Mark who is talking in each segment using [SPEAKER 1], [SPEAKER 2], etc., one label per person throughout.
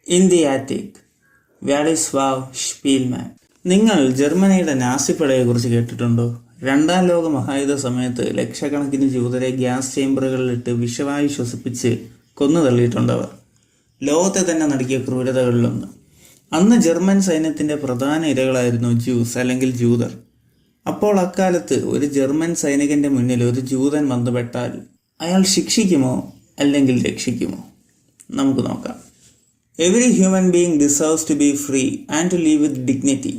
[SPEAKER 1] In the attic, Wladyslaw Szpilman. നിങ്ങൾ ജർമ്മനിയുടെ നാസിപ്പടയെക്കുറിച്ച് കേട്ടിട്ടുണ്ടോ? രണ്ടാം ലോക മഹായുദ്ധ സമയത്ത് ലക്ഷക്കണക്കിന് ജൂതരെ ഗ്യാസ് ചേംബറുകളിലിട്ട് വിഷവായു ശ്വസിപ്പിച്ച് കൊന്നു തള്ളിയിട്ടുണ്ടവർ. ലോകത്തെ തന്നെ നടുക്കിയ ക്രൂരതകളിലൊന്ന്. അന്ന് ജർമ്മൻ സൈന്യത്തിന്റെ പ്രധാന ഇരകളായിരുന്നു ജ്യൂസ് അല്ലെങ്കിൽ ജൂതർ. അപ്പോൾ അക്കാലത്ത് ഒരു ജർമ്മൻ സൈനികന്റെ മുന്നിൽ ഒരു ജൂതൻ വന്നുപെട്ടാൽ അയാൾ ശിക്ഷിക്കുമോ അല്ലെങ്കിൽ രക്ഷിക്കുമോ? നമുക്ക് നോക്കാം. Every human being deserves to be free and to live with dignity.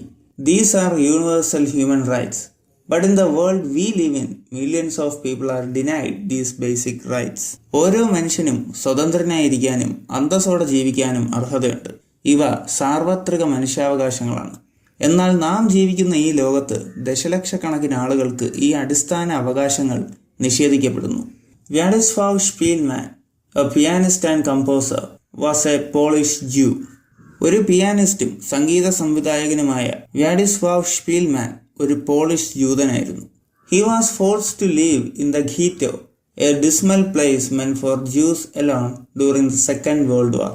[SPEAKER 1] These are universal human rights. But in the world we live in, millions of people are denied these basic rights. ഓരോ മനുഷ്യനും സ്വതന്ത്രനായിരിക്കാനും അന്തസ്സോടെ ജീവിക്കാനും അർഹതയുണ്ട്. ഇവ സാർവത്രിക മനുഷ്യാവകാശങ്ങളാണ്. എന്നാൽ നാം ജീവിക്കുന്ന ഈ ലോകത്ത് ദശലക്ഷക്കണക്കിന് ആളുകൾക്ക് ഈ അടിസ്ഥാന അവകാശങ്ങൾ നിഷേധിക്കപ്പെടുന്നു. വ്യാഡിസ്ലാവ് സ്പീൽമാൻ, a pianist and composer, was a Polish Jew. ഒരു പിയാനിസ്റ്റും സംഗീത സംവിധായകനുമായ വ്യാഡിസ്ലാവ് സ്പീൽമാൻ ഒരു polish ജൂതനായിരുന്നു. He was forced to live in the ghetto, a dismal place meant for Jews alone during the Second World War.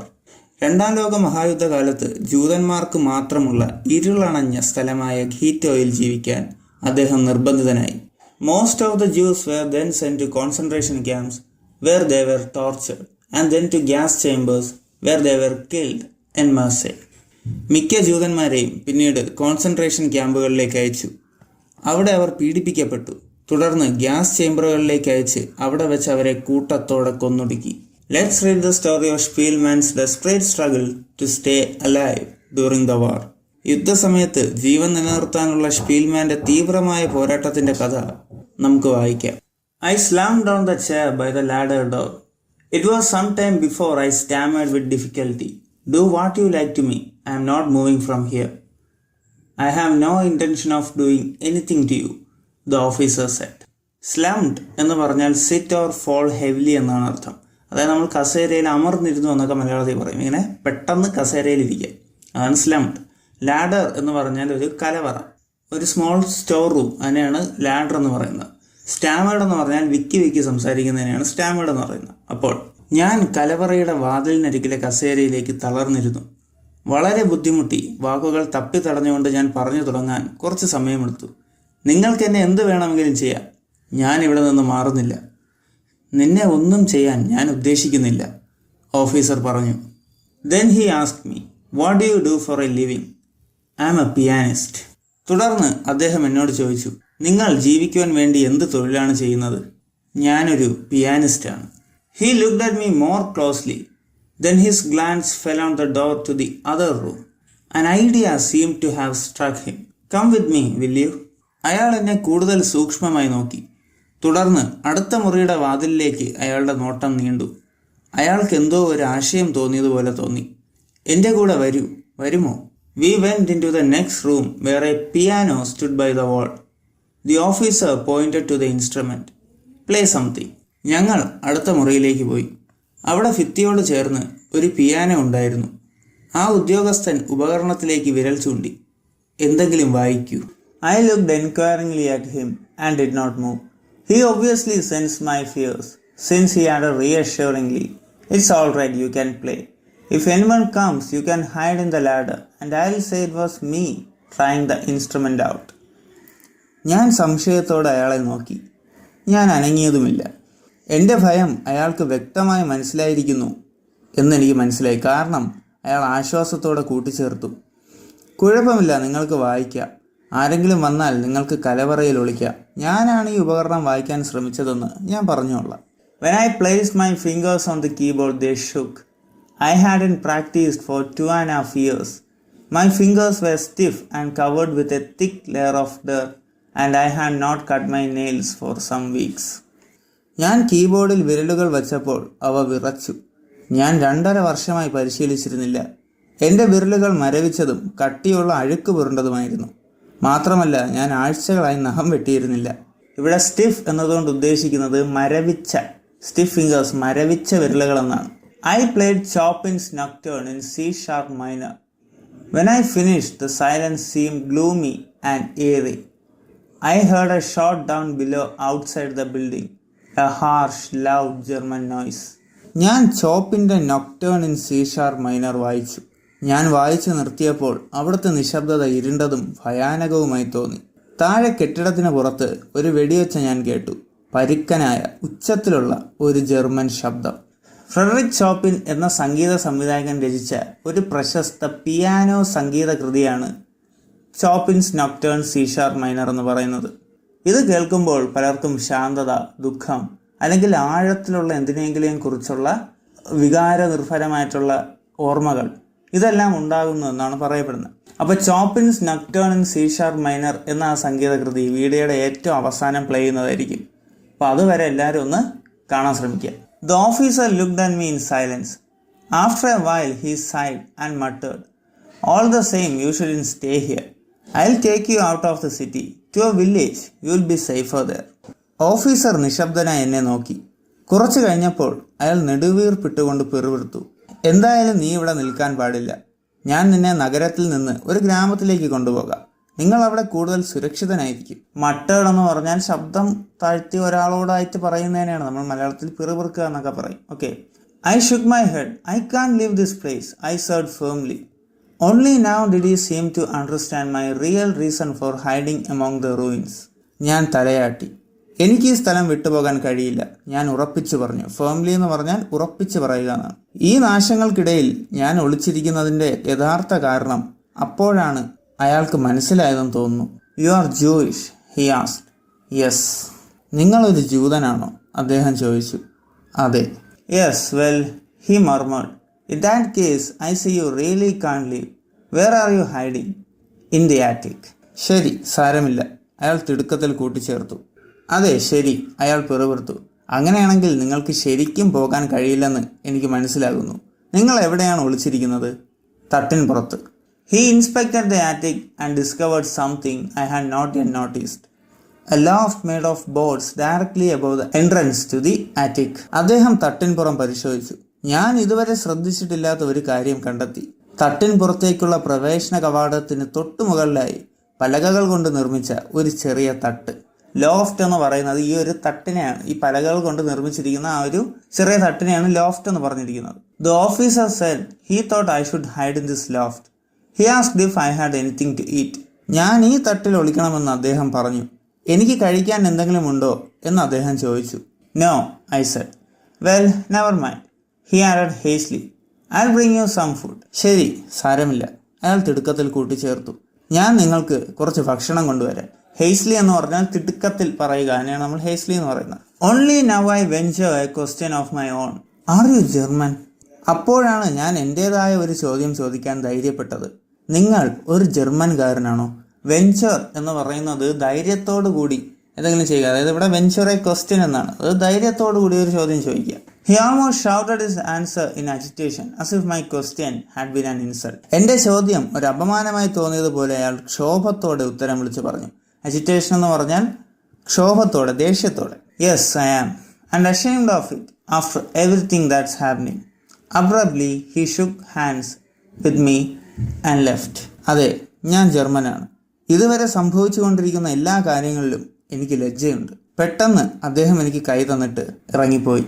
[SPEAKER 1] രണ്ടാം ലോക മഹായുദ്ധകാലത്ത് ജൂതന്മാർക്ക് മാത്രമുള്ള ഇരുളണഞ്ഞ സ്ഥലമായ ഘീറ്റോയിൽ ജീവിക്കാൻ അദ്ദേഹം നിർബന്ധിതനായി. Most of the Jews were then sent to concentration camps where they were tortured, and then to gas chambers where they were killed en masse. മിക്ക ജൂതന്മാരെയും പിന്നീട് concentration ക്യാമ്പുകളിലേക്ക് അയച്ചു. അവിടെ അവർ പീഡിപ്പിക്കപ്പെട്ടു. തുടർന്ന് ഗ്യാസ് ചേംബറുകളിലേക്ക് അയച്ച് അവിടെ വെച്ച് അവരെ കൂട്ടത്തോടെ കൊന്നൊടുക്കി. Let's read the story of Szpilman's desperate struggle to stay alive during the war. യുദ്ധസമയത്ത് ജീവൻ നിലനിർത്താനുള്ള സ്പീൽമാന്റെ തീവ്രമായ പോരാട്ടത്തിന്റെ കഥ നമുക്ക് വായിക്കാം. I slammed down the chair by the ladder door. It was some time before I stammered with difficulty. Do what you like to me. I am not moving from here. I have no intention of doing anything to you, the officer said. Slammed എന്ന് പറഞ്ഞാൽ sit or fall heavily എന്നാണ് അർത്ഥം. അതായത് നമ്മൾ കസേരയിൽ അമർന്നിരുന്നു എന്നൊക്കെ മലയാളത്തിൽ പറയും. ഇങ്ങനെ പെട്ടെന്ന് കസേരയിൽ ഇരിക്കുക, അതാണ് സ്ലംഡ്. ലാഡർ എന്ന് പറഞ്ഞാൽ ഒരു കലവറ, ഒരു സ്മോൾ സ്റ്റോർ റൂം, അതിനെയാണ് ലാഡർ എന്ന് പറയുന്നത്. സ്റ്റാമേഡ് എന്ന് പറഞ്ഞാൽ വിക്കി സംസാരിക്കുന്നതിനെയാണ് സ്റ്റാമേഡ് എന്ന് പറയുന്നത്. അപ്പോൾ ഞാൻ കലവറയുടെ വാതിലിനരികിലെ കസേരയിലേക്ക് തളർന്നിരുന്നു. വളരെ ബുദ്ധിമുട്ടി. വാക്കുകൾ തപ്പി തടഞ്ഞുകൊണ്ട് ഞാൻ പറഞ്ഞു തുടങ്ങാൻ കുറച്ച് സമയമെടുത്തു. നിങ്ങൾക്ക് എന്നെ എന്ത് വേണമെങ്കിലും ചെയ്യാം, ഞാൻ ഇവിടെ നിന്ന് മാറുന്നില്ല. നിന്നെ ഒന്നും ചെയ്യാൻ ഞാൻ ഉദ്ദേശിക്കുന്നില്ല, ഓഫീസർ പറഞ്ഞു. Then he asked me, what do you do for a living? I am a pianist. തുടർന്ന് അദ്ദേഹം എന്നോട് ചോദിച്ചു, നിങ്ങൾ ജീവിക്കുവാൻ വേണ്ടി എന്ത് തൊഴിലാണ് ചെയ്യുന്നത്? ഞാനൊരു പിയാനിസ്റ്റാണ്. He looked at me more closely. Then his glance fell on the door to the other room. An idea seemed to have struck him. Come with me, will you? അയാൾ എന്നെ കൂടുതൽ സൂക്ഷ്മമായി നോക്കി. തുടർന്ന് അടുത്ത മുറിയുടെ വാതിലിലേക്ക് അയാളുടെ നോട്ടം നീണ്ടു. അയാൾക്ക് എന്തോ ഒരു ആശയം തോന്നിയതുപോലെ തോന്നി. എൻ്റെ കൂടെ വരുമോ? We went into the next room where a piano stood by the wall. The officer pointed to the instrument. Play something. ഞങ്ങൾ അടുത്ത മുറിയിലേക്ക് പോയി. അവിടെ ഭിത്തിയോട് ചേർന്ന് ഒരു പിയാനോ ഉണ്ടായിരുന്നു. ആ ഉദ്യോഗസ്ഥൻ ഉപകരണത്തിലേക്ക് വിരൽ ചൂണ്ടി. എന്തെങ്കിലും വായിക്കൂ. I looked enquiringly at him and did not move. He obviously sensed my fears, since he added reassuringly, It's all right, you can play. If anyone comes, you can hide in the ladder, and I'll say it was me trying the instrument out. ഞാൻ സംശയത്തോടെ അയാളെ നോക്കി. ഞാൻ അനങ്ങിയതുമില്ല. എൻ്റെ ഭയം അയാൾക്ക് വ്യക്തമായി മനസ്സിലായിരിക്കുന്നു എന്നെനിക്ക് മനസ്സിലായി. കാരണം അയാൾ ആശ്വാസത്തോടെ കൂട്ടിച്ചേർത്തു, കുഴപ്പമില്ല, നിങ്ങൾക്ക് വായിക്കാം. ആരെങ്കിലും വന്നാൽ നിങ്ങൾക്ക് കലവറയിൽ ഒളിക്കാം. ഞാനാണ് ഈ ഉപകരണം വായിക്കാൻ ശ്രമിച്ചതെന്ന് ഞാൻ പറഞ്ഞോളാം. When I placed my fingers on the keyboard, they shook. I hadn't practiced for 2.5 years. My fingers were stiff and covered with a thick layer of dirt, and I had not cut my nails for some weeks. ഞാൻ കീബോർഡിൽ വിരലുകൾ വച്ചപ്പോൾ അവ വിറച്ചു. ഞാൻ 2.5 വർഷമായി പരിശീലിച്ചിരുന്നില്ല. എൻ്റെ വിരലുകൾ മരവിച്ചതും കട്ടിയുള്ള അഴുക്ക് പുരണ്ടതുമായിരുന്നു. മാത്രമല്ല, ഞാൻ ആഴ്ചകളായി നഖം വെട്ടിയിരുന്നില്ല. ഇവിടെ സ്റ്റിഫ് എന്നതുകൊണ്ട് ഉദ്ദേശിക്കുന്നത് മരവിച്ച, സ്റ്റിഫ് ഫിംഗേഴ്സ്, മരവിച്ച വിരലുകൾ എന്നാണ്. I played Chopin's Nocturne in C sharp minor. When I finished, the silence seemed gloomy and eerie. I heard a shot down below outside the building, a harsh, loud German noise. ഞാൻ ചോപ്പിൻ്റെ നൊക്ടേൺ in C sharp minor വായിച്ചു. ഞാൻ വായിച്ചു നിർത്തിയപ്പോൾ അവിടുത്തെ നിശബ്ദത ഇരുണ്ടതും ഭയാനകവുമായി തോന്നി. താഴെ കെട്ടിടത്തിന് പുറത്ത് ഒരു വെടിയൊച്ച ഞാൻ കേട്ടു. പരുക്കനായ ഉച്ചത്തിലുള്ള ഒരു ജർമ്മൻ ശബ്ദം. ഫ്രെഡറിക് ചോപ്പിൻ എന്ന സംഗീത സംവിധായകൻ രചിച്ച ഒരു പ്രശസ്ത പിയാനോ സംഗീത കൃതിയാണ് ചോപ്പിൻസ് നൊക്ടേൺ സി ഷാർപ്പ് മൈനർ എന്ന് പറയുന്നത്. ഇത് കേൾക്കുമ്പോൾ പലർക്കും ശാന്തത, ദുഃഖം അല്ലെങ്കിൽ ആഴത്തിലുള്ള എന്തിനെങ്കിലും കുറിച്ചുള്ള വികാരനിർഭരമായിട്ടുള്ള ഓർമ്മകൾ ഇതെല്ലാം ഉണ്ടാകുന്നു എന്നാണ് പറയപ്പെടുന്നത്. അപ്പോൾ ചോപ്പിൻസ് നൊക്ടേൺ ഇൻ സി ഷാർപ്പ് മൈനർ എന്ന ആ സംഗീത കൃതി വീഡിയോയുടെ ഏറ്റവും അവസാനം പ്ലേ ചെയ്യുന്നതായിരിക്കും. അപ്പോൾ അതുവരെ എല്ലാവരും ഒന്ന് കാണാൻ ശ്രമിക്കുക. The officer looked at me in silence. After a while he sighed and muttered, "All the same, you shouldn't stay here. I'll take you out of the city, to a village. You'll be safer there." Officer നിശബ്ദനായി എന്നെ നോക്കി. കുറച്ചു കഴിഞ്ഞപ്പോൾ അയാൾ നെടുവീർപ്പിട്ടുകൊണ്ട് പിറുപിറുത്തു. "എന്തായാലും നീ ഇവിടെ നിൽക്കാൻ പാടില്ല. ഞാൻ നിന്നെ നഗരത്തിൽ നിന്ന് ഒരു ഗ്രാമത്തിലേക്ക് കൊണ്ടുപോകാം. നിങ്ങൾ അവിടെ കൂടുതൽ സുരക്ഷിതനായിരിക്കും." മട്ടേഡ് എന്ന് പറഞ്ഞാൽ ശബ്ദം താഴ്ത്തി ഒരാളോടായിട്ട് പറയുന്നതിനാണ് നമ്മൾ മലയാളത്തിൽ പിറുപിറുക്കുക എന്നൊക്കെ പറയും. Okay. I shook my head. "I can't leave this place," I said firmly. Only now did he seem to understand my real reason for hiding among the ruins. ഞാൻ തലയാട്ടി. എനിക്ക് ഈ സ്ഥലം വിട്ടുപോകാൻ കഴിയില്ല, ഞാൻ ഉറപ്പിച്ചു പറഞ്ഞു. ഫേംലി എന്ന് പറഞ്ഞാൽ ഉറപ്പിച്ചു പറയുക എന്നാണ്. ഈ നാശങ്ങൾക്കിടയിൽ ഞാൻ ഒളിച്ചിരിക്കുന്നതിൻ്റെ യഥാർത്ഥ കാരണം അപ്പോഴാണ് അയാൾക്ക് മനസ്സിലായതെന്ന് തോന്നുന്നു. "You are Jewish?" He asked. "Yes." "നിങ്ങളൊരു ജൂതനാണോ?" അദ്ദേഹം ചോദിച്ചു. "അതെ." "Yes, well," he murmured. "In that case I see you really can't leave. Where are you hiding?" "In the attic." "ശരി, സാരമില്ല," അയാൾ തിടുക്കത്തിൽ കൂട്ടിച്ചേർത്തു. "അതെ, ശരി," അയാൾ പിറുപിറുത്തു. "അങ്ങനെയാണെങ്കിൽ നിങ്ങൾക്ക് ശരിക്കും പോകാൻ കഴിയില്ലെന്ന് എനിക്ക് മനസ്സിലാകുന്നു. നിങ്ങൾ എവിടെയാണ് ഒളിച്ചിരിക്കുന്നത്?" "തട്ടിൻ പുറത്ത്." He inspected the attic and discovered something I had not yet noticed. A loft made of boards directly above the entrance to the attic. അദ്ദേഹം തട്ടിൻപുറം പരിശോധിച്ചു. ഞാൻ ഇതുവരെ ശ്രദ്ധിച്ചിട്ടില്ലാത്ത ഒരു കാര്യം കണ്ടെത്തി. തട്ടിൻപുറത്തേക്കുള്ള പ്രവേശന കവാടത്തിന് തൊട്ടുമുകളിലായി പലകകൾ കൊണ്ട് നിർമ്മിച്ച ഒരു ചെറിയ തട്ട്. ലോഫ്റ്റ് എന്ന് പറയുന്നത് ഈ ഒരു തട്ടിനെയാണ്, ഈ പലകകൾ കൊണ്ട് നിർമ്മിച്ചിരിക്കുന്ന ആ ഒരു ചെറിയ തട്ടിനെയാണ് ലോഫ്റ്റ് എന്ന് പറഞ്ഞിരിക്കുന്നത്. The officer said he thought I should hide in this loft. He asked if I had anything to eat. ഞാൻ ഈ തട്ടിൽ ഒളിക്കണമെന്ന് അദ്ദേഹം പറഞ്ഞു. എനിക്ക് കഴിക്കാൻ എന്തെങ്കിലും ഉണ്ടോ എന്ന് അദ്ദേഹം ചോദിച്ചു. "No," I said. "Well, never mind," he added hastily. "I'll bring you some food." ശരി, സാരമില്ല, അയാൾ തിടുക്കത്തിൽ കൂട്ടിച്ചേർത്തു. ഞാൻ നിങ്ങൾക്ക് കുറച്ച് ഭക്ഷണം കൊണ്ടുവരാം. ഹേസ്ലി എന്ന് പറഞ്ഞാൽ തിടുക്കത്തിൽ പറയുക, അതിനെയാണ് നമ്മൾ ഹേസ്ലി എന്ന് പറയുന്നത്. "Only now I venture a question of my own. Are you German?" അപ്പോഴാണ് ഞാൻ എൻ്റേതായ ഒരു ചോദ്യം ചോദിക്കാൻ ധൈര്യപ്പെട്ടത്. "നിങ്ങൾ ഒരു ജർമ്മൻകാരനാണോ?" വെഞ്ചർ എന്ന് പറയുന്നത് ധൈര്യത്തോടു കൂടി എന്തെങ്കിലും ചെയ്യുക, അതായത് ഇവിടെ വെഞ്ചർ എ ക്വസ്റ്റ്യൻ എന്നാണ്. അത് ധൈര്യത്തോടു കൂടി ഒരു ചോദ്യം ചോദിക്കുക. He almost shouted his answer in agitation, as if my question had been an insult. എൻ്റെ ചോദ്യം ഒരു അപമാനമായി തോന്നിയതുപോലെ അയാൾ ക്ഷോഭത്തോടെ ഉത്തരം വിളിച്ചു പറഞ്ഞു. അജിറ്റേഷൻ എന്ന് പറഞ്ഞാൽ ക്ഷോഭത്തോടെ, ദേഷ്യത്തോടെ. "Yes, I am, and ashamed of it, after everything that's happening." Abruptly, he shook hands with me and left. അതെ, ഞാൻ ജർമ്മനാണ്. ഇതുവരെ സംഭവിച്ചുകൊണ്ടിരിക്കുന്ന എല്ലാ കാര്യങ്ങളിലും എനിക്ക് ലജ്ജയുണ്ട്. പെട്ടെന്ന് അദ്ദേഹം എനിക്ക് കൈ തന്നിട്ട് ഇറങ്ങിപ്പോയി.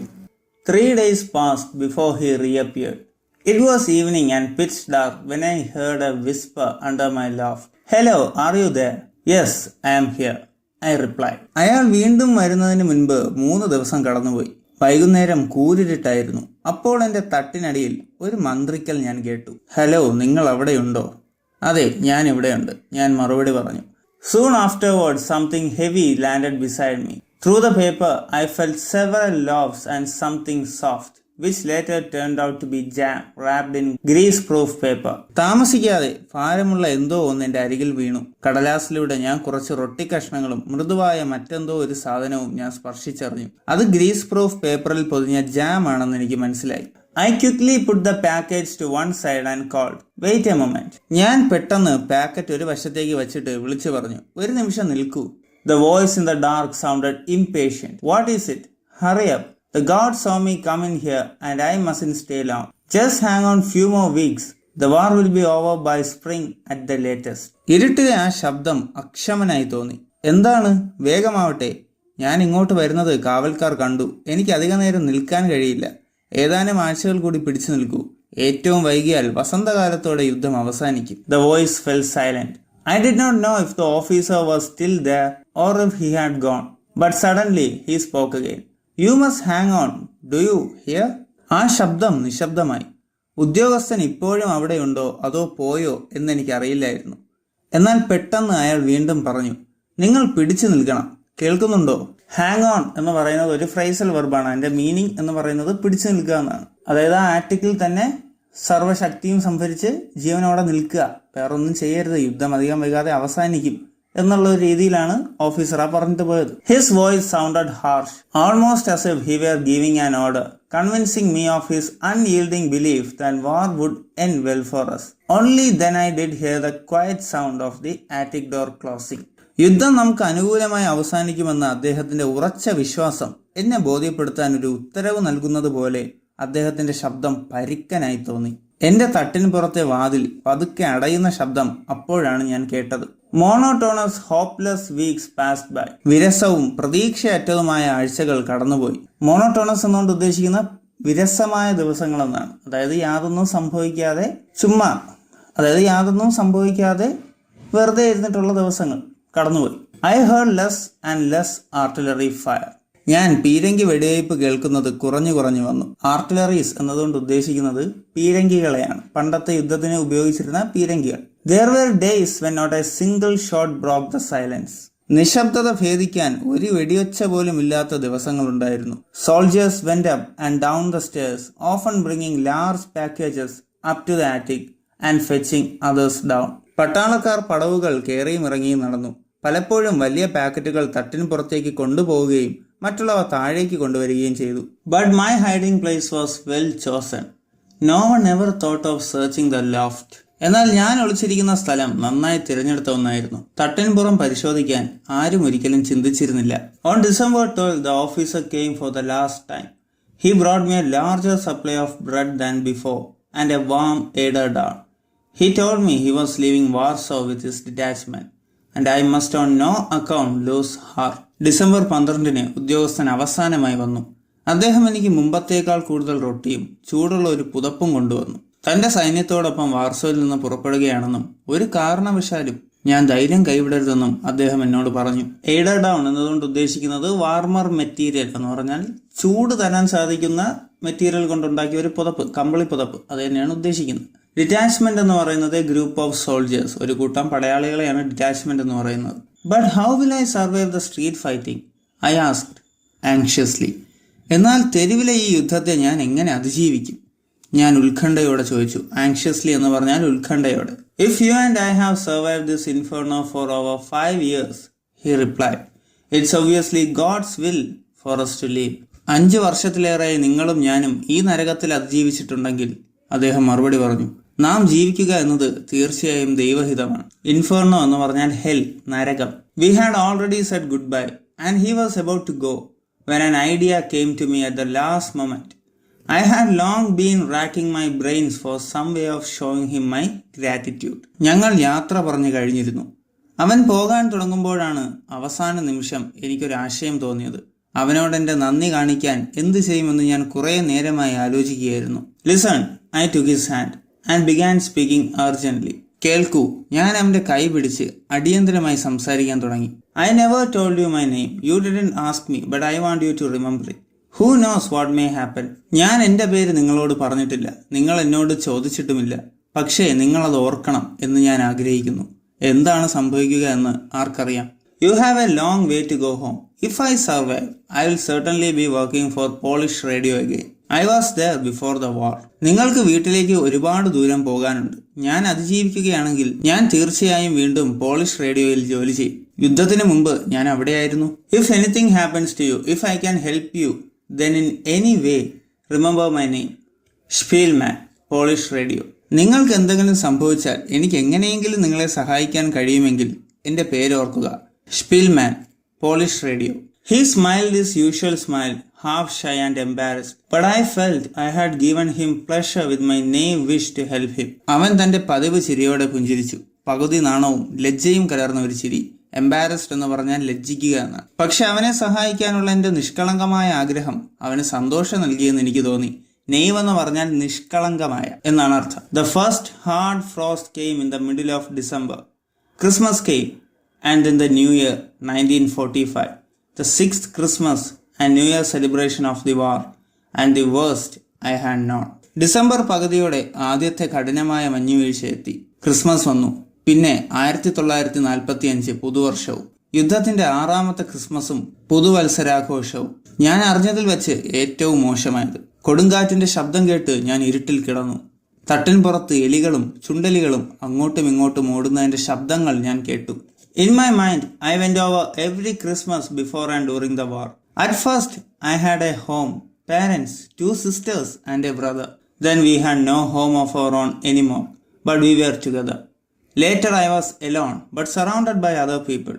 [SPEAKER 1] 3 days passed before he reappeared. It was evening and pitch dark when I heard a whisper under my loft. "Hello, are you there?" "Yes, I am here," I replied. അയാൾ വീണ്ടും വരുന്നതിന് മുൻപ് 3 ദിവസം കടന്നുപോയി. വൈകുന്നേരം കൂരിരുട്ടായിരുന്നു. അപ്പോൾ എൻ്റെ തട്ടിനടിയിൽ ഒരു മന്ത്രിക്കൽ ഞാൻ കേട്ടു. "ഹലോ, നിങ്ങൾ അവിടെയുണ്ടോ?" "അതെ, ഞാൻ ഇവിടെയുണ്ട്," ഞാൻ മറുപടി പറഞ്ഞു. Soon afterwards, something heavy landed beside me. Through the paper, I felt several loaves and something soft, which later turned out to be jam wrapped in grease-proof paper. താമസിക്കാതെ ഭാരമുള്ള എന്തോ ഒന്ന് എൻ്റെ അരികിൽ വീണു. കടലാസിലൂടെ ഞാൻ കുറച്ച് റൊട്ടി കഷ്ണങ്ങളും മൃദുവായ മറ്റെന്തോ ഒരു സാധനവും ഞാൻ സ്പർശിച്ചറിഞ്ഞു. അത് ഗ്രീസ് പ്രൂഫ് പേപ്പറിൽ പൊതിഞ്ഞ ജാം ആണെന്ന് എനിക്ക് മനസ്സിലായി. I quickly put the package to one side and called, "Wait a moment." ഞാൻ പെട്ടെന്ന് പാക്കറ്റ് ഒരു വശത്തേക്ക് വെച്ചിട്ട് വിളിച്ചു പറഞ്ഞു, "ഒരു നിമിഷം നിൽക്കൂ." The voice in the dark sounded impatient. "What is it? Hurry up. The gods saw me come in here and I mustn't stay long. Just hang on few more weeks. The war will be over by spring at the latest." ഇരുട്ടിലെ ആ ശബ്ദം അക്ഷമനായി തോന്നി. "എന്താണ്? വേഗമാവട്ടെ. ഞാൻ ഇങ്ങോട്ട് വരുന്നത് കാവൽക്കാർ കണ്ടു. എനിക്ക് അധിക നേരം നിൽക്കാൻ കഴിയില്ല. ഏതാനും ആഴ്ചകൾ കൂടി പിടിച്ചു നിൽക്കൂ. ഏറ്റവും വൈകിയാൽ വസന്തകാലത്തോടെ യുദ്ധം അവസാനിക്കും. The voice fell silent. I did not know if the officer was still there or if he had gone. But suddenly he spoke again. You must hang on. Do you hear? ആ ശബ്ദം നിശബ്ദമായി. ഉദ്യോഗസ്ഥൻ ഇപ്പോഴും അവിടെയുണ്ടോ അതോ പോയോ എന്നെനിക്കറിയില്ലായിരുന്നു. എന്നാൽ പെട്ടെന്ന് അയാൾ വീണ്ടും പറഞ്ഞു, നിങ്ങൾ പിടിച്ചു നിൽക്കണം. കേൾക്കുന്നുണ്ടോ? ഹാങ് ഓൺ എന്ന് പറയുന്നത് ഒരു ഫ്രൈസൽ വെർബാണ്. അതിന്റെ മീനിങ് എന്ന് പറയുന്നത് പിടിച്ചു നിൽക്കുക എന്നാണ്. അതായത് ആ ആർട്ടിക്കിൾ തന്നെ സർവ്വശക്തിയും സംഭരിച്ച് ജീവനോടെ നിൽക്കുക, വേറൊന്നും ചെയ്യരുത്, യുദ്ധം അധികം വൈകാതെ അവസാനിക്കും എന്നുള്ള ഒരു രീതിയിലാണ് ഓഫീസർ ആ പറഞ്ഞിട്ട് പോയത്. His voice sounded harsh, almost as if he were giving an order, convincing me of his unyielding belief that war would end well for us. Only then I did hear the quiet sound of the attic door closing. യുദ്ധം നമുക്ക് അനുകൂലമായി അവസാനിക്കുമെന്ന അദ്ദേഹത്തിന്റെ ഉറച്ച വിശ്വാസം എന്നെ ബോധ്യപ്പെടുത്താൻ ഒരു ഉത്തരവ് നൽകുന്നത് പോലെ അദ്ദേഹത്തിന്റെ ശബ്ദം പരുക്കനായി തോന്നി. എന്റെ തട്ടിന് പുറത്തെ വാതിൽ പതുക്കെ അടയുന്ന ശബ്ദം അപ്പോഴാണ് ഞാൻ കേട്ടത്. Monotonous hopeless weeks passed by. വിരസവും പ്രതീക്ഷയറ്റതുമായ ആഴ്ചകൾ കടന്നുപോയി. മോണോട്ടോണസ് എന്നുകൊണ്ട് ഉദ്ദേശിക്കുന്ന വിരസമായ ദിവസങ്ങൾ എന്നാണ്. അതായത് യാതൊന്നും സംഭവിക്കാതെ വെറുതെ ഇരുന്നിട്ടുള്ള ദിവസങ്ങൾ കടന്നുപോയി. I heard less and less artillery fire. ഞാൻ പീരങ്കി വെടിവയ്പ് കേൾക്കുന്നത് കുറഞ്ഞു വന്നു. ആർട്ടിലറീസ് എന്നതുകൊണ്ട് ഉദ്ദേശിക്കുന്നത് പീരങ്കികളെയാണ്, പണ്ടത്തെ യുദ്ധത്തിന് ഉപയോഗിച്ചിരുന്ന പീരങ്കികൾ. There were days when not a single shot broke the silence. നിശബ്ദത ഭേദിക്കാൻ ഒരു വെടിയൊച്ച പോലും ഇല്ലാത്ത ദിവസങ്ങളുണ്ടായിരുന്നു. Soldiers went up and down the stairs, often bringing large packages up to the attic and fetching others down. പട്ടാളക്കാർ പടവുകൾ കയറിയും ഇറങ്ങിയും നടന്നു. പലപ്പോഴും വലിയ പാക്കറ്റുകൾ തട്ടിന് പുറത്തേക്ക് കൊണ്ടുപോവുകയും മറ്റുള്ളവ താഴേക്ക് കൊണ്ടുവരികയും ചെയ്തു. But my hiding place was well chosen. No one ever thought of searching the loft. എന്നാൽ ഞാൻ ഒളിച്ചിരിക്കുന്ന സ്ഥലം നന്നായി തിരഞ്ഞെടുത്ത ഒന്നായിരുന്നു. തട്ടിൻപുറം പരിശോധിക്കാൻ ആരും ഒരിക്കലും ചിന്തിച്ചിരുന്നില്ല. On December 12, the officer came for the last time. He brought me a larger supply of bread than before and a warm eider down. He told me he was leaving Warsaw with his detachment and I must on no account lose heart. December 12 ഉദ്യോഗസ്ഥൻ അവസാനമായി വന്നു. അദ്ദേഹം എനിക്ക് മുമ്പത്തേക്കാൾ കൂടുതൽ റൊട്ടിയും ചൂടുള്ള ഒരു പുതപ്പും കൊണ്ടുവന്നു. തന്റെ സൈന്യത്തോടൊപ്പം വാർസോയിൽ നിന്ന് പുറപ്പെടുകയാണെന്നും ഒരു കാരണവശാലും ഞാൻ ധൈര്യം കൈവിടരുതെന്നും അദ്ദേഹം എന്നോട് പറഞ്ഞു. എയ്ഡർ ഡൗൺ എന്നതുകൊണ്ട് ഉദ്ദേശിക്കുന്നത് വാർമർ മെറ്റീരിയൽ എന്ന് പറഞ്ഞാൽ ചൂട് തരാൻ സാധിക്കുന്ന മെറ്റീരിയൽ കൊണ്ടുണ്ടാക്കിയ ഒരു പുതപ്പ്, കമ്പിളി പുതപ്പ്, അത് തന്നെയാണ് ഉദ്ദേശിക്കുന്നത്. ഡിറ്റാച്ച്മെന്റ് എന്ന് പറയുന്നത് ഗ്രൂപ്പ് ഓഫ് സോൾജേഴ്സ്, ഒരു കൂട്ടം പടയാളികളെയാണ് ഡിറ്റാച്ച്മെന്റ് എന്ന് പറയുന്നത്. But how will I survive the street fighting? I asked anxiously. എന്നാൽ തെരുവിലെ ഈ യുദ്ധത്തെ ഞാൻ എങ്ങനെ അതിജീവിക്കും? ഞാൻ ഉത്കണ്ഠയോടെ ചോദിച്ചു. ആങ്ഷ്യസ്ലി എന്ന് പറഞ്ഞാൽ ഉത്കണ്ഠയോടെ. If you and I have survive this inferno for over 5 years, he replied, it's obviously God's will for us to live. 5 വർഷത്തിലേറെ നിങ്ങളും ഞാനും ഈ നരകത്തിൽ അതിജീവിച്ചിട്ടുണ്ടെങ്കിൽ, അദ്ദേഹം മറുപടി പറഞ്ഞു, നാം ജീവിക്കുക എന്നത് തീർച്ചയായും ദൈവഹിതമാണ്. ഇൻഫെർണോ എന്ന് പറഞ്ഞാൽ ഹെൽ, നരകം. We had already said goodbye and he was about to go when an idea came to me at the last moment. I had long been racking my brains for some way of showing him my gratitude. ഞങ്ങൾ യാത്ര പറഞ്ഞു കഴിഞ്ഞിരുന്നു. അവൻ പോകാൻ തുടങ്ങുമ്പോഴാണ് അവസാന നിമിഷം എനിക്കൊരു ആശയം തോന്നിയത്. അവനോട് എൻ്റെ നന്ദി കാണിക്കാൻ എന്ത് ചെയ്യുമെന്ന് ഞാൻ കുറേ നേരമായി ആലോചിക്കുകയായിരുന്നു. Listen, I took his hand and began speaking urgently. കേൾക്കൂ, ഞാൻ അവന്റെ കൈ പിടിച്ച് അടിയന്തരമായി സംസാരിക്കാൻ തുടങ്ങി. I never told you my name. You didn't ask me, but I want you to remember it. Who knows what may happen? ഞാൻ എൻ്റെ പേര് നിങ്ങളോട് പറഞ്ഞിട്ടില്ല, നിങ്ങൾ എന്നോട് ചോദിച്ചിട്ടുമില്ല. പക്ഷേ നിങ്ങളത് ഓർക്കണം എന്ന് ഞാൻ ആഗ്രഹിക്കുന്നു. എന്താണ് സംഭവിക്കുക എന്ന് ആർക്കറിയാം? You have a long way to go home. If I survive, I will certainly be working for Polish radio again. I was there before the war. നിങ്ങൾക്ക് വീട്ടിലേക്ക് ഒരുപാട് ദൂരം പോകാനുണ്ട്. ഞാൻ അതിജീവിക്കുകയാണെങ്കിൽ ഞാൻ തീർച്ചയായും വീണ്ടും പോളിഷ് റേഡിയോയിൽ ജോലി ചെയ്യും. യുദ്ധത്തിന് മുമ്പ് ഞാൻ അവിടെയായിരുന്നു. If anything happens to you, if I can help you, then in any way, remember my name. Spielman, Polish radio. നിങ്ങൾക്ക് എന്തെങ്കിലും സംഭവിച്ചാൽ എനിക്ക് എങ്ങനെയെങ്കിലും നിങ്ങളെ സഹായിക്കാൻ കഴിയുമെങ്കിൽ എൻ്റെ പേര് ഓർക്കുക. Spielman, Polish radio. He smiled his usual smile, half shy and embarrassed, but I felt I had given him pleasure with my naive wish to help him. അവൻ തന്റെ പതിവ് ചിരിയോടെ പുഞ്ചിരിച്ചു. പകുതി നാണവും ലജ്ജയും കലർന്ന ഒരു ചിരി. എംബാരസ്ഡ് എന്ന് പറഞ്ഞാൽ ലജ്ജിക്കുക എന്നാണ്. പക്ഷെ അവനെ സഹായിക്കാനുള്ള എൻ്റെ നിഷ്കളങ്കമായ ആഗ്രഹം അവന് സന്തോഷം നൽകിയെന്ന് എനിക്ക് തോന്നി. നെയ്വ് എന്ന് പറഞ്ഞാൽ നിഷ്കളങ്കമായ എന്നാണ് അർത്ഥം. The first hard frost came in the middle of December. Christmas came and in the new year 1945. The sixth Christmas and New Year celebration of the war and the worst I had known. December പകുതിയോടെ ആദ്യത്തെ കഠിനമായ മഞ്ഞുവീഴ്ച എത്തി. Christmas വന്നു. പിന്നെ 1945 പുതുവർഷവും. യുദ്ധത്തിന്റെ 6ാമത്തെ ക്രിസ്മസും പുതുവത്സരാഘോഷവും. ഞാൻ അറിഞ്ഞതിൽ വെച്ച് ഏറ്റവും മോശമായത്. കൊടുങ്കാറ്റിന്റെ ശബ്ദം കേട്ട് ഞാൻ ഇരുട്ടിൽ കിടന്നു. തട്ടിൻ പുറത്ത് എലികളും ചുണ്ടലികളും അങ്ങോട്ടും ഇങ്ങോട്ടും ഓടുന്നതിന്റെ ശബ്ദങ്ങൾ ഞാൻ കേട്ടു. In my mind, I went over every Christmas before and during the war. At first, I had a home, parents, 2 sisters and a brother. Then we had no home of our own anymore, but we were together. Later, I was alone, but surrounded by other people.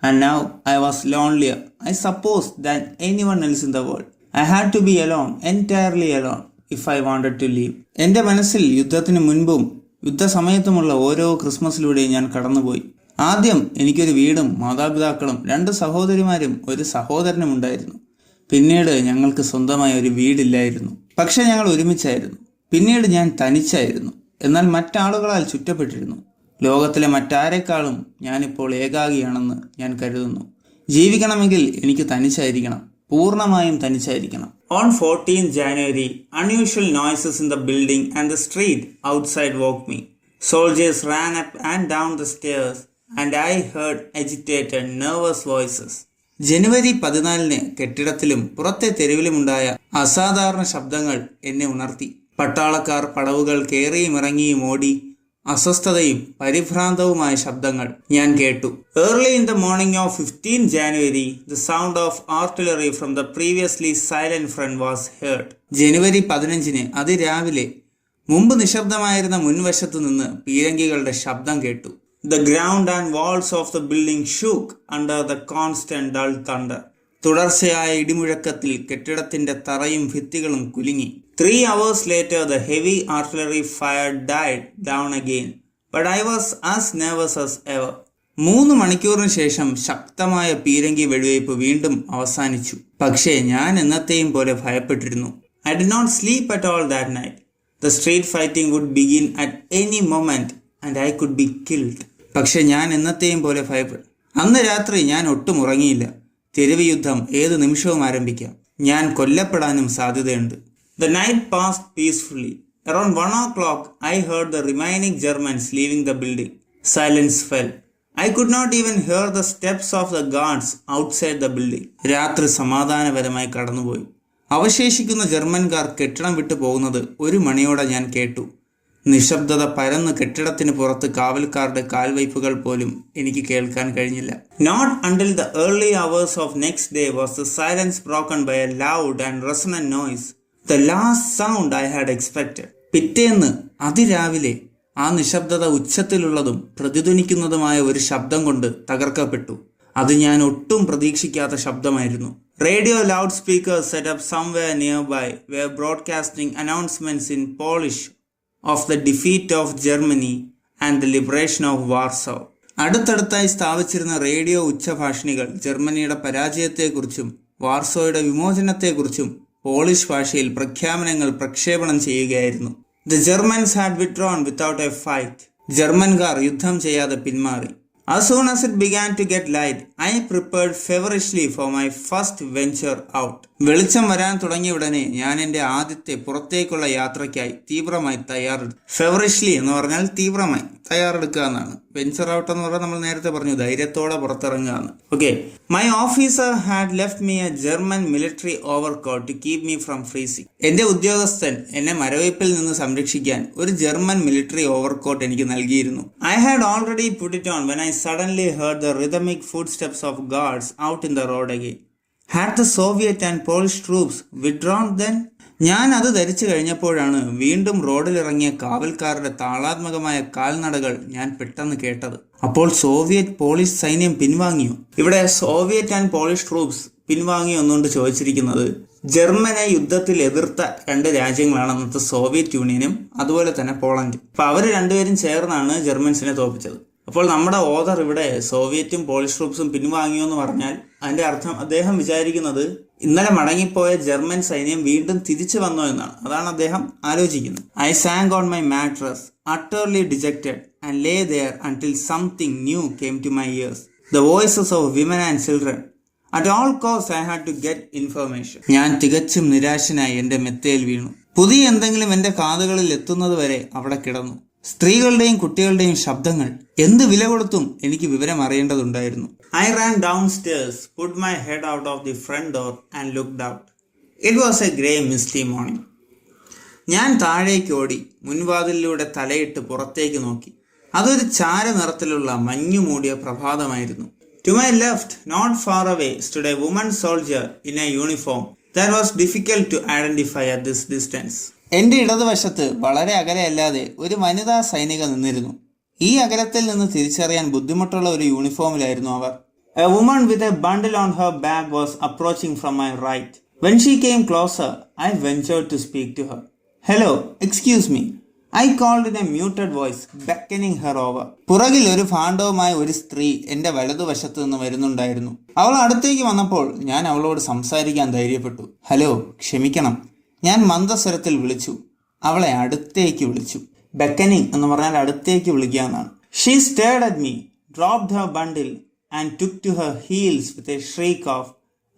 [SPEAKER 1] And now, I was lonelier, I suppose, than anyone else in the world. I had to be alone, entirely alone, if I wanted to leave. എൻ്റെ മനസ്സിൽ യുദ്ധത്തിന് മുൻപും യുദ്ധസമയത്തുമുള്ള ഓരോ ക്രിസ്മസിലൂടെയും ഞാൻ കടന്നുപോയി. ആദ്യം എനിക്കൊരു വീടും മാതാപിതാക്കളും 2 സഹോദരിമാരും ഒരു സഹോദരനും ഉണ്ടായിരുന്നു. പിന്നീട് ഞങ്ങൾക്ക് സ്വന്തമായ ഒരു വീടില്ലായിരുന്നു. പക്ഷെ ഞങ്ങൾ ഒരുമിച്ചായിരുന്നു. പിന്നീട് ഞാൻ തനിച്ചായിരുന്നു. എന്നാൽ മറ്റാളുകളാൽ ചുറ്റപ്പെട്ടിരുന്നു. ലോകത്തിലെ മറ്റാരെക്കാളും ഞാനിപ്പോൾ ഏകാഗിയാണെന്ന് ഞാൻ കരുതുന്നു. ജീവിക്കണമെങ്കിൽ എനിക്ക് തനിച്ചായിരിക്കണം, പൂർണ്ണമായും തനിച്ചായിരിക്കണം. On 14th January, unusual noises in the building and the street outside woke me. Soldiers ran up and down the stairs. And I heard agitated, nervous voices. ജനുവരി 14 കെട്ടിടത്തിലും പുറത്തെ തെരുവിലുമുണ്ടായ അസാധാരണ ശബ്ദങ്ങൾ എന്നെ ഉണർത്തി. പട്ടാളക്കാർ പടവുകൾ കയറിയും ഇറങ്ങിയും ഓടി. അസ്വസ്ഥതയും പരിഭ്രാന്തവുമായ ശബ്ദങ്ങൾ ഞാൻ കേട്ടു. Early in the morning of 15 January, the sound of artillery from the previously silent front was heard. ജനുവരി 15 അതിരാവിലെ മുമ്പ് നിശബ്ദമായിരുന്ന മുൻവശത്തു നിന്ന് പീരങ്കികളുടെ ശബ്ദം കേട്ടു. The ground and walls of the building shook under the constant dull thunder. തുടർച്ചയായ ഇടിമുഴക്കത്തിൽ കെട്ടിടത്തിന്റെ തറയും ഭിത്തികളും കുലുങ്ങി. 3 hours later, the heavy artillery fire died down again, but I was as nervous as ever. 3 മണിക്കൂറിന് ശേഷം ശക്തമായ പീരങ്കി വെടിവയ്പ് വീണ്ടും അവസാനിച്ചു. പക്ഷേ ഞാൻ എന്നത്തെയും പോലെ ഭയപ്പെട്ടിരുന്നു. I did not sleep at all that night. The street fighting would begin at any moment and I could be killed. പക്ഷെ ഞാൻ എന്നത്തെയും പോലെ ഭയപ്പെട്ടു. അന്ന് രാത്രി ഞാൻ ഒട്ടും ഉറങ്ങിയില്ല. തെരുവ് യുദ്ധം ഏത് നിമിഷവും ആരംഭിക്കാം. ഞാൻ കൊല്ലപ്പെടാനും സാധ്യതയുണ്ട്. The night passed peacefully. Around 1 o'clock, I heard the remaining Germans leaving the building. Silence fell. I could not even hear the steps of the guards outside the building. രാത്രി സമാധാനപരമായി കടന്നുപോയി. അവശേഷിക്കുന്ന ജർമ്മൻകാർ കെട്ടിടം വിട്ടു പോകുന്നത് 1 മണിയോടെ ഞാൻ കേട്ടു. നിശബ്ദത പരന്ന് കെട്ടിടത്തിന് പുറത്ത് കാവൽക്കാരുടെ കാൽവയ്പുകൾ പോലും എനിക്ക് കേൾക്കാൻ കഴിഞ്ഞില്ല. Not until the early hours of next day was the silence broken by a loud and resonant noise, the last sound I had expected. പിറ്റേന്ന് അതിരാവിലെ ആ നിശബ്ദത ഉച്ചത്തിലുള്ളതും പ്രതിധ്വനിക്കുന്നതുമായ ഒരു ശബ്ദം കൊണ്ട് തകർക്കപ്പെട്ടു. അത് ഞാൻ ഒട്ടും പ്രതീക്ഷിക്കാത്ത ശബ്ദമായിരുന്നു. Radio loudspeakers set up somewhere nearby were broadcasting announcements in Polish of the defeat of Germany and the liberation of Warsaw. അടുത്തടുത്തായി സ്ഥാപിച്ചിരുന്ന റേഡിയോ ഉച്ചഭാഷിണികൾ ജർമ്മനിയുടെ പരാജയത്തെക്കുറിച്ചും വാർസോയുടെ വിമോചനത്തെക്കുറിച്ചും പോളിഷ് ഭാഷയിൽ പ്രഖ്യാപനങ്ങൾ പ്രക്ഷേപണം ചെയ്യുകയായിരുന്നു. The Germans had withdrawn without a fight. ജർമ്മൻകാർ യുദ്ധം ചെയ്യാതെ പിന്മാറി. As soon as it began to get light, I prepared feverishly for my first venture out. വെളിച്ചം വരാൻ തുടങ്ങിയ ഉടനെ ഞാൻ എൻ്റെ ആദ്യത്തെ പുറത്തേക്കുള്ള യാത്രയ്ക്കായി തീവ്രമായി തയ്യാറെടുത്തു. ഫെവറിഷ്ലി എന്ന് പറഞ്ഞാൽ തീവ്രമായി തയ്യാറെടുക്കുക എന്നാണ്. വെഞ്ചർ ഔട്ട് എന്ന് പറഞ്ഞാൽ നമ്മൾ നേരത്തെ പറഞ്ഞു ധൈര്യത്തോടെ പുറത്തിറങ്ങുക എന്ന്. Okay, my officer had left me a German military overcoat to keep me from freezing. എൻ്റെ ഉദ്യോഗസ്ഥൻ എന്നെ മരവിപ്പിൽ നിന്ന് സംരക്ഷിക്കാൻ ഒരു ജർമ്മൻ മിലിറ്ററി ഓവർകോട്ട് എനിക്ക് നൽകിയിരുന്നു. I had already put it on when I suddenly heard the rhythmic footsteps of guards out in the road again. Had the Soviet and Polish troops withdrawn then? ഞാൻ അത് ധരിച്ചു കഴിഞ്ഞപ്പോഴാണ് വീണ്ടും റോഡിലിറങ്ങിയ കാവൽക്കാരുടെ താളാത്മകമായ കാൽനടകൾ ഞാൻ പെട്ടെന്ന് കേട്ടത്. അപ്പോൾ സോവിയറ്റ് പോളിഷ് സൈന്യം പിൻവാങ്ങിയോ? ഇവിടെ സോവിയറ്റ് ആൻഡ് പോളിഷ് ട്രൂപ്സ് പിൻവാങ്ങിയോ എന്നുകൊണ്ട് ചോദിച്ചിരിക്കുന്നത് ജർമ്മനെ യുദ്ധത്തിൽ എതിർത്ത 2 രാജ്യങ്ങളാണ് അന്നത്തെ സോവിയറ്റ് യൂണിയനും അതുപോലെ തന്നെ പോളണ്ട്. അപ്പൊ അവർ രണ്ടുപേരും ചേർന്നാണ് ജർമ്മൻസിനെ തോൽപ്പിച്ചത്. അപ്പോൾ നമ്മുടെ ഓതർ ഇവിടെ സോവിയറ്റും പോളിഷ് ട്രൂപ്സും പിൻവാങ്ങിയോ എന്ന് പറഞ്ഞാൽ അതിന്റെ അർത്ഥം അദ്ദേഹം വിചാരിക്കുന്നത് ഇന്നലെ മടങ്ങിപ്പോയ ജർമ്മൻ സൈന്യം വീണ്ടും തിരിച്ചു വന്നോ എന്നാണ്. അതാണ് അദ്ദേഹം ആലോചിക്കുന്നത്. I sunk on my mattress utterly dejected and lay there until something new came to my ears. The voices of women and children. At all costs I had to get information. ഞാൻ തികച്ചും നിരാശനായി എൻ്റെ മെത്തയിൽ വീണു. പുതിയ എന്തെങ്കിലും എൻ്റെ കാതുകളിൽ എത്തുന്നത് വരെ അവിടെ കിടന്നു. സ്ത്രീകളുടെയും കുട്ടികളുടെയും ശബ്ദങ്ങൾ. എന്ത് വില കൊടുത്തും എനിക്ക് വിവരം അറിയേണ്ടതുണ്ടായിരുന്നു. I ran downstairs, put my head out of the front door and looked out. It was a grey misty morning. ഞാൻ താഴേക്ക് ഓടി മുൻവാതിലിലൂടെ തലയിട്ട് പുറത്തേക്ക് നോക്കി. അതൊരു ചാര നിറത്തിലുള്ള മഞ്ഞു മൂടിയ പ്രഭാതമായിരുന്നു. To my left, not far away, stood a woman soldier in a uniform that was difficult to identify at this distance. എന്റെ ഇടതുവശത്ത് വളരെ അകലെയല്ലാതെ ഒരു വനിതാ സൈനിക നിന്നിരുന്നു. ഈ അകലത്തിൽ നിന്ന് തിരിച്ചറിയാൻ ബുദ്ധിമുട്ടുള്ള ഒരു യൂണിഫോമിലായിരുന്നു അവർ. A woman with a bundle on her back was approaching from my right. When she came closer, I ventured to speak to her. Hello, excuse me. I called in a muted voice, beckoning her over. പുറകിൽ ഒരു ഭാണ്ഡവുമായ ഒരു സ്ത്രീ എന്റെ വലതുവശത്ത് നിന്ന് വരുന്നുണ്ടായിരുന്നു. അവൾ അടുത്തേക്ക് വന്നപ്പോൾ ഞാൻ അവളോട് സംസാരിക്കാൻ ധൈര്യപ്പെട്ടു. ഹലോ, ക്ഷമിക്കണം, ഞാൻ മന്ദസ്വരത്തിൽ വിളിച്ചു. അവളെ അടുത്തേക്ക് വിളിച്ചു. ബെക്കനിങ് എന്ന് പറഞ്ഞാൽ അടുത്തേക്ക് വിളിക്കുക എന്നാണ്. She stared at me, dropped her bundle and took to her heels with a shriek of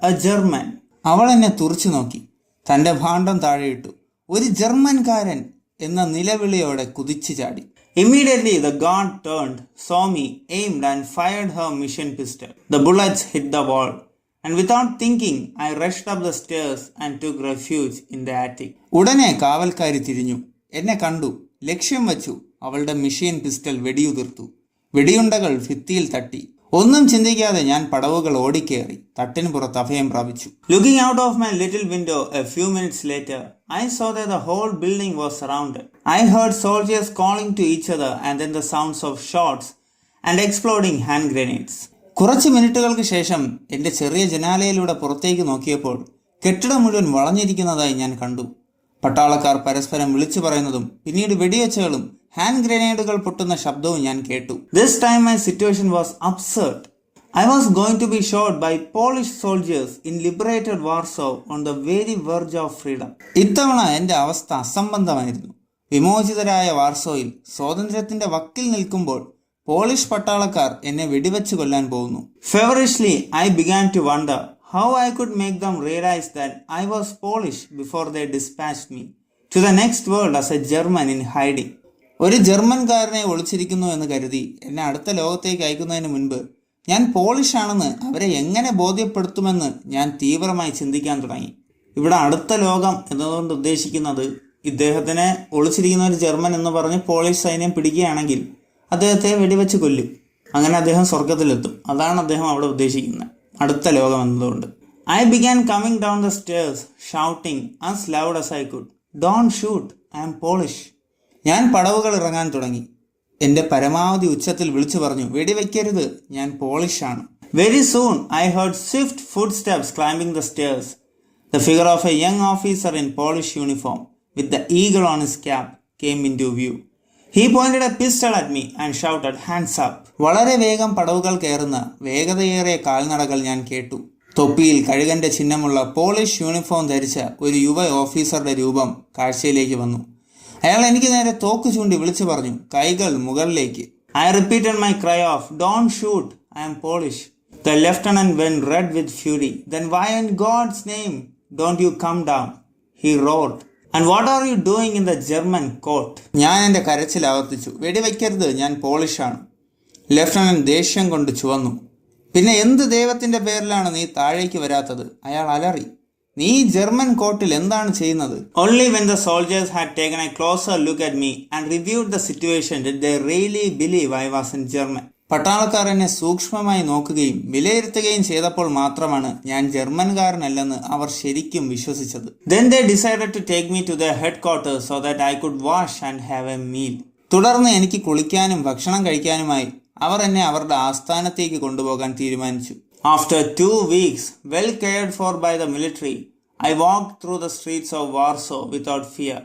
[SPEAKER 1] a German. അവൾ എന്നെ തുറച്ചു നോക്കി, തന്റെ ഭാണ്ഡം താഴെയിട്ടു. ഒരു ജർമ്മൻകാരൻ എന്ന നിലവിളിയോടെ കുതിച്ചു ചാടി. Immediately the guard turned, saw me, aimed and fired her mission pistol. The bullets hit the wall. And without thinking, I rushed up the stairs and took refuge in the attic. ഉടനെ കാവൽക്കാരി തിരിഞ്ഞു, എന്നെ കണ്ടു, ലക്ഷ്യം വച്ചു. അവളുടെ machine pistol വെടിയുതിർത്തു. വെടിയുണ്ടകൾ ഭിത്തിയിൽ തട്ടി. ഒന്നും ചിന്തിക്കാതെ ഞാൻ പടവുകൾ ഓടിക്കേറി തട്ടിന് പുറത്ത് അഭയം പ്രാപിച്ചു. Looking out of my little window a few minutes later, I saw that the whole building was surrounded. I heard soldiers calling to each other and then the sounds of shots and exploding hand grenades. കുറച്ച് മിനിറ്റുകൾക്ക് ശേഷം എൻ്റെ ചെറിയ ജനാലയിലൂടെ പുറത്തേക്ക് നോക്കിയപ്പോൾ കെട്ടിടം മുഴുവൻ വളഞ്ഞിരിക്കുന്നതായി ഞാൻ കണ്ടു. പട്ടാളക്കാർ പരസ്പരം വിളിച്ചു പറയുന്നതും പിന്നീട് വെടിവെച്ചകളും ഹാൻഡ് ഗ്രനേഡുകൾ പൊട്ടുന്ന ശബ്ദവും ഞാൻ കേട്ടു. This time my situation was absurd. I was going to be shot by Polish soldiers in liberated Warsaw on the very verge of freedom. ഇത്തവണ എൻ്റെ അവസ്ഥ അസംബന്ധമായിരുന്നു. വിമോചിതരായ വാർസോയിൽ സ്വാതന്ത്ര്യത്തിന്റെ വക്കിൽ നിൽക്കുമ്പോൾ പോളിഷ് പട്ടാളക്കാർ എന്നെ വെടിവെച്ച് കൊല്ലാൻ പോകുന്നു. Feverishly I began to wonder how I could make them realize that I was Polish before they dispatched me to the next world as a German in hiding. ഒരു ജർമ്മൻകാരനെ ഒളിച്ചിരിക്കുന്നു എന്ന് കരുതി എന്നെ അടുത്ത ലോകത്തേക്ക് അയക്കുന്നതിന് മുൻപ് ഞാൻ പോളിഷ് ആണെന്ന് അവരെ എങ്ങനെ ബോധ്യപ്പെടുത്തുമെന്ന് ഞാൻ തീവ്രമായി ചിന്തിക്കാൻ തുടങ്ങി. ഇവിടെ അടുത്ത ലോകം എന്നതുകൊണ്ട് ഉദ്ദേശിക്കുന്നത് ഇദ്ദേഹത്തിനെ ഒളിച്ചിരിക്കുന്ന ഒരു ജർമ്മൻ എന്ന് പറഞ്ഞ് പോളിഷ് സൈന്യം പിടിക്കുകയാണെങ്കിൽ അദ്ദേഹത്തെ വെടിവെച്ച് കൊല്ലും. അങ്ങനെ അദ്ദേഹം സ്വർഗത്തിലെത്തും. അതാണ് അദ്ദേഹം അവിടെ ഉദ്ദേശിക്കുന്നത്, അടുത്ത ലോകം എന്നതുകൊണ്ട്. I began coming down the stairs, shouting as loud as I could, "Don't shoot, I am Polish." ഞാൻ പടവുകൾ ഇറങ്ങാൻ തുടങ്ങി. എൻ്റെ പരമാവധി ഉച്ചത്തിൽ വിളിച്ചു പറഞ്ഞു, വെടിവെക്കരുത്, ഞാൻ പോളിഷാണ്. Very soon I heard swift footsteps climbing the stairs. The figure of a young officer in Polish uniform with the eagle on his cap came into view. He pointed a pistol at me and shouted, "Hands up." വളരെ വേഗം പടവുകൾ കയറുന്ന വേഗതയേറിയ കാൽനടകൾ ഞാൻ കേട്ടു. തൊപ്പിയിൽ കഴുകന്റെ ചിഹ്നമുള്ള polish uniform ധരിച്ച ഒരു യുവ ഓഫീസറുടെ രൂപം കാഴ്ചയിലേക്ക് വന്നു. അയാൾ എനിക്ക് നേരെ തോക്ക് ചൂണ്ടി വിളിച്ചു പറഞ്ഞു, കൈകൾ മുകളിലേക്ക്. I repeated my cry of, "Don't shoot, I am Polish." The lieutenant went red with fury. "Then why in God's name don't you come down?" he roared. "And what are you doing in the German court?" ഞാൻ എൻ്റെ കരച്ചിൽ ആവർത്തിച്ചു, വെടിവെക്കരുത്, ഞാൻ പോളിഷാണ്. Lieutenant ദേഷ്യം കൊണ്ട് ചുവന്നു. പിന്നെ എന്ത് ദൈവത്തിന്റെ പേരിലാണ് നീ താഴേക്ക് വരാത്തത്? അയാൾ അലറി. നീ ജർമ്മൻ കോർട്ടിൽ എന്താണ് ചെയ്യുന്നത്? Only when the soldiers had taken a closer look at me and reviewed the situation did they really believe I was in German. പട്ടാളക്കാർ എന്നെ സൂക്ഷ്മമായി നോക്കുകയും വിലയിരുത്തുകയും ചെയ്തപ്പോൾ മാത്രമാണ് ഞാൻ ജർമ്മൻകാരനല്ലെന്ന് അവർ ശരിക്കും വിശ്വസിച്ചത്. Then they decided to take me to their headquarters so that I could wash and have a meal. തുടർന്ന് എനിക്ക് കുളിക്കാനും ഭക്ഷണം കഴിക്കാനുമായി അവർ എന്നെ അവരുടെ ആസ്ഥാനത്തേക്ക് കൊണ്ടുപോകാൻ തീരുമാനിച്ചു. After 2 weeks, well cared for by the military, I walked through the streets of Warsaw without fear,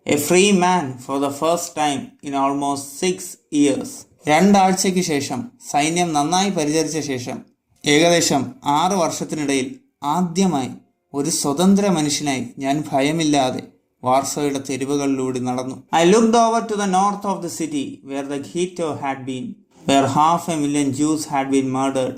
[SPEAKER 1] a free man for the first time in almost 6 years. 2 ആഴ്ചയ്ക്ക് ശേഷം, സൈന്യം നന്നായി പരിചരിച്ച ശേഷം, ഏകദേശം 6 വർഷത്തിനിടയിൽ ആദ്യമായി ഒരു സ്വതന്ത്ര മനുഷ്യനായി ഞാൻ ഭയമില്ലാതെ വാർസോയുടെ തെരുവുകളിലൂടെ നടന്നു. I looked over to the north of the city where the ghetto had been, where 500,000 Jews had been murdered.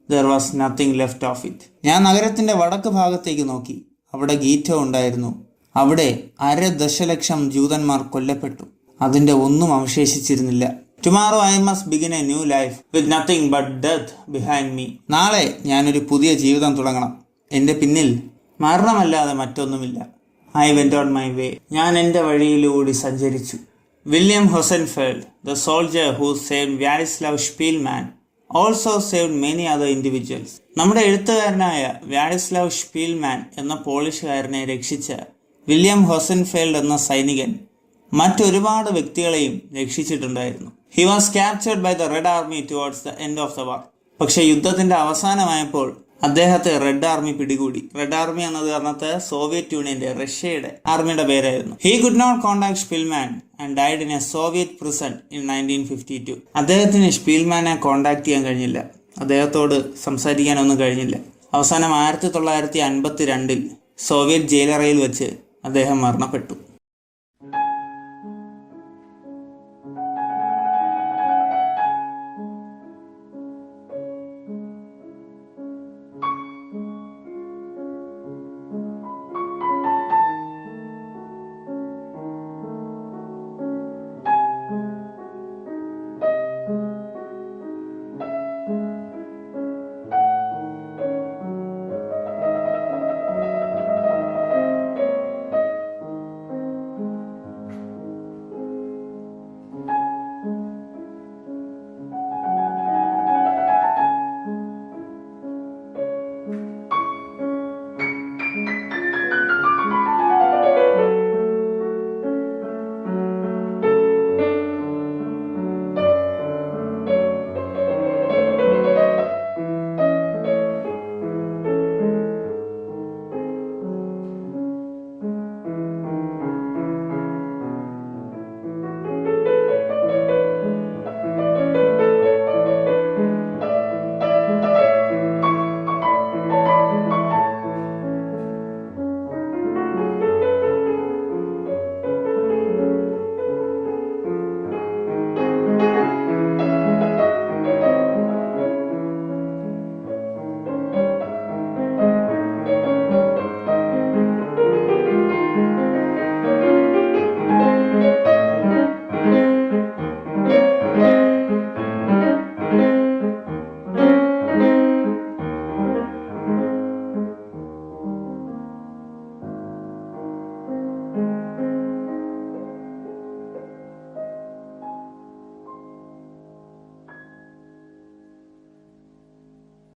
[SPEAKER 1] There was nothing left of it. ഞാൻ നഗരത്തിന്റെ വടക്ക് ഭാഗത്തേക്ക് നോക്കി. അവിടെ ഗീറ്റോ ഉണ്ടായിരുന്നു. അവിടെ 1.5 ദശലക്ഷം ജൂതന്മാർ കൊല്ലപ്പെട്ടു. അതിന്റെ ഒന്നും അവശേഷിച്ചിരുന്നില്ല. Tomorrow I must begin a new life with nothing but death behind me. നാളെ ഞാനൊരു പുതിയ ജീവിതം തുടങ്ങണം. എൻ്റെ പിന്നിൽ മരണമല്ലാതെ മറ്റൊന്നുമില്ല. I went on my way. ഞാൻ എൻ്റെ വഴിയിലൂടെ സഞ്ചരിച്ചു. William Hosenfeld, the soldier who saved Wladyslaw Szpilman, also saved many other individuals. നമ്മുടെ എഴുത്തുകാരനായ വ്യാഡിസ്ലാവ് ഷ്പീൽമാൻ എന്ന പോളിഷുകാരനെ രക്ഷിച്ച വില്യം ഹൊസൻഫെൽഡ് എന്ന സൈനികൻ മറ്റൊരുപാട് വ്യക്തികളെയും രക്ഷിച്ചിട്ടുണ്ടായിരുന്നു. He was captured by the Red Army towards the end of the war. പക്ഷെ യുദ്ധത്തിന്റെ അവസാനമായപ്പോൾ അദ്ദേഹത്തെ റെഡ് ആർമി പിടികൂടി. റെഡ് ആർമി എന്നത് അന്നത്തെ സോവിയറ്റ് യൂണിയന്റെ, റഷ്യയുടെ ആർമിയുടെ പേരായിരുന്നു. He could not contact Spielman and died in a Soviet prison in 1952. അദ്ദേഹത്തിന് സ്പീൽമാനെ കോണ്ടാക്ട് ചെയ്യാൻ കഴിഞ്ഞില്ല. അദ്ദേഹത്തോട് സംസാരിക്കാനൊന്നും കഴിഞ്ഞില്ല. അവസാനം 1952 സോവിയറ്റ് ജയിലറയിൽ വെച്ച് അദ്ദേഹം മരണപ്പെട്ടു.